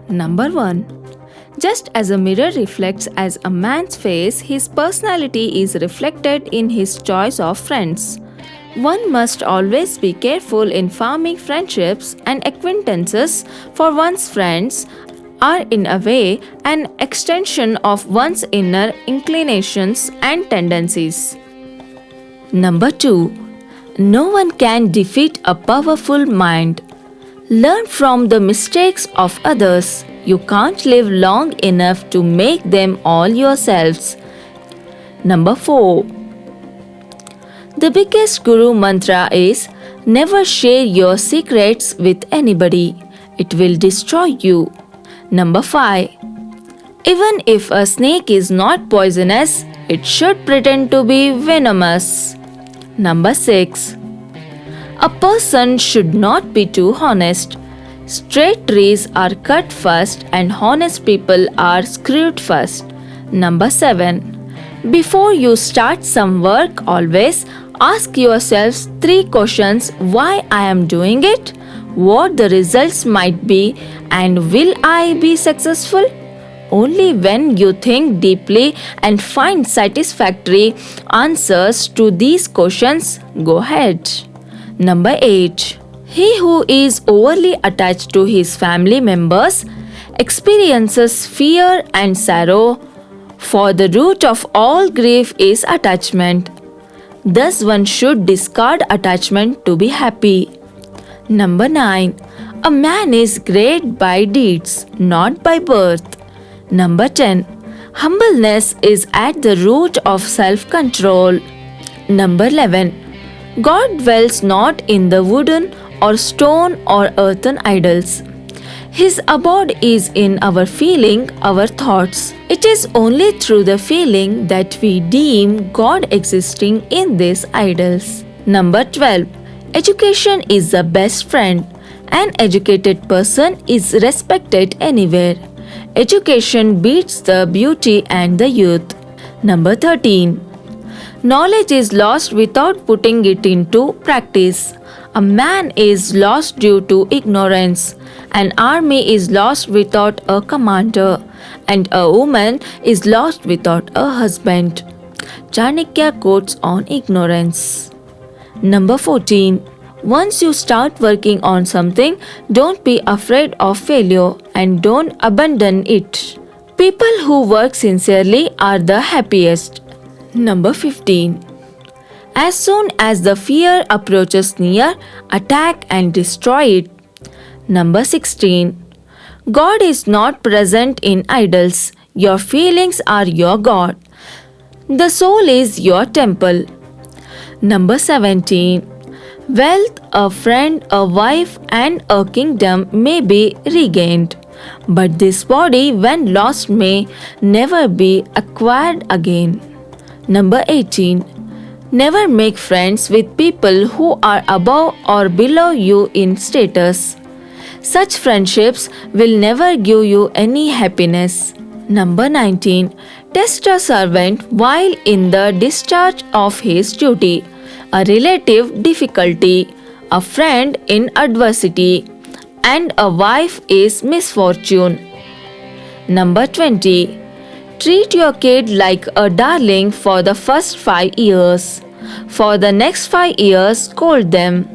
Number 1. Just as a mirror reflects as a man's face, his personality is reflected in his choice of friends. One must always be careful in forming friendships and acquaintances, for one's friends are in a way an extension of one's inner inclinations and tendencies. Number 2. No one can defeat a powerful mind. Learn from the mistakes of others. You can't live long enough to make them all yourselves. Number 4. The biggest guru mantra is never share your secrets with anybody. It will destroy you. Number 5. Even if a snake is not poisonous, it should pretend to be venomous. Number 6. A person should not be too honest. Straight trees are cut first and honest people are screwed first. Number 7. Before you start some work, always ask yourselves 3 questions: why I am doing it, what the results might be, and will I be successful? Only when you think deeply and find satisfactory answers to these questions, go ahead. Number 8. He who is overly attached to his family members experiences fear and sorrow, for the root of all grief is attachment. Thus, one should discard attachment to be happy. Number 9. A man is great by deeds, not by birth. Number 10. Humbleness is at the root of self-control. Number 11. God dwells not in the wooden or stone or earthen idols. His abode is in our feeling, our thoughts. It is only through the feeling that we deem God existing in these idols. Number 12. Education is the best friend. An educated person is respected anywhere. Education beats the beauty and the youth. Number 13. Knowledge is lost without putting it into practice. A man is lost due to ignorance. An army is lost without a commander. And a woman is lost without a husband. Chanakya quotes on ignorance. Number 14. Once you start working on something, don't be afraid of failure and don't abandon it. People who work sincerely are the happiest. Number 15. As soon as the fear approaches near, attack and destroy it. Number 16. God is not present in idols. Your feelings are your God. The soul is your temple. Number 17. Wealth, a friend, a wife, and a kingdom may be regained, but this body, when lost, may never be acquired again. Number 18. Never make friends with people who are above or below you in status. Such friendships will never give you any happiness. Number 19. Test a servant while in the discharge of his duty. A relative difficulty, a friend in adversity, and a wife is misfortune. Number 20. Treat your kid like a darling for the first 5 years. For the next 5 years, scold them.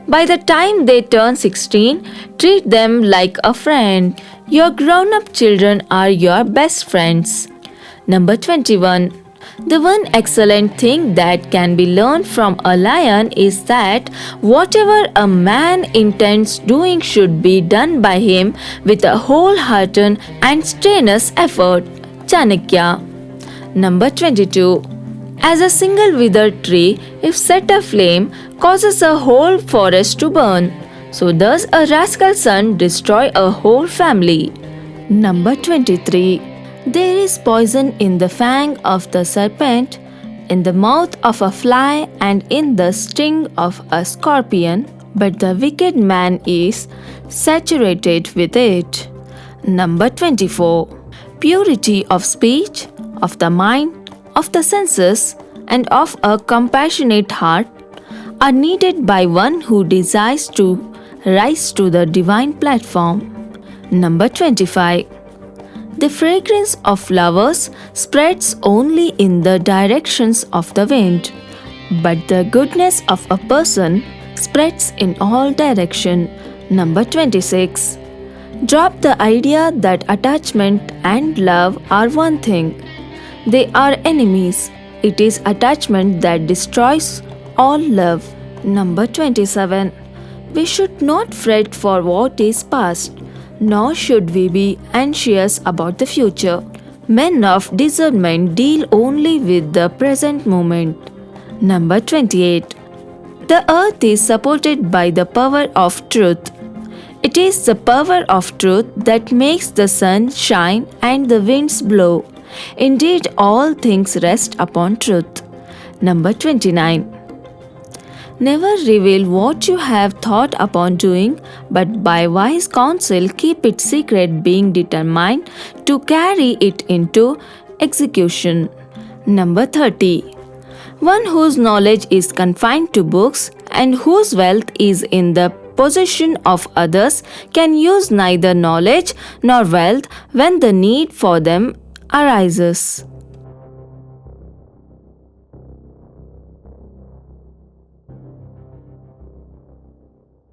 By the time they turn 16, treat them like a friend. Your grown-up children are your best friends. Number 21. The one excellent thing that can be learned from a lion is that whatever a man intends doing should be done by him with a wholehearted and strenuous effort. Chanakya. Number 22. As a single withered tree, if set aflame, causes a whole forest to burn, so does a rascal son destroy a whole family. Number 23. There is poison in the fang of the serpent, in the mouth of a fly, and in the sting of a scorpion, but the wicked man is saturated with it. Number 24. Purity of speech, of the mind, of the senses, and of a compassionate heart are needed by one who desires to rise to the divine platform. Number 25. The fragrance of flowers spreads only in the directions of the wind, but the goodness of a person spreads in all directions. Number 26. Drop the idea that attachment and love are one thing. They are enemies. It is attachment that destroys all love. Number 27. We should not fret for what is past, nor should we be anxious about the future. Men of discernment deal only with the present moment. Number 28. The earth is supported by the power of truth. It is the power of truth that makes the sun shine and the winds blow. Indeed, all things rest upon truth. Number 29. Never reveal what you have thought upon doing, but by wise counsel keep it secret, being determined to carry it into execution. Number 30. One whose knowledge is confined to books and whose wealth is in the possession of others can use neither knowledge nor wealth when the need for them arises.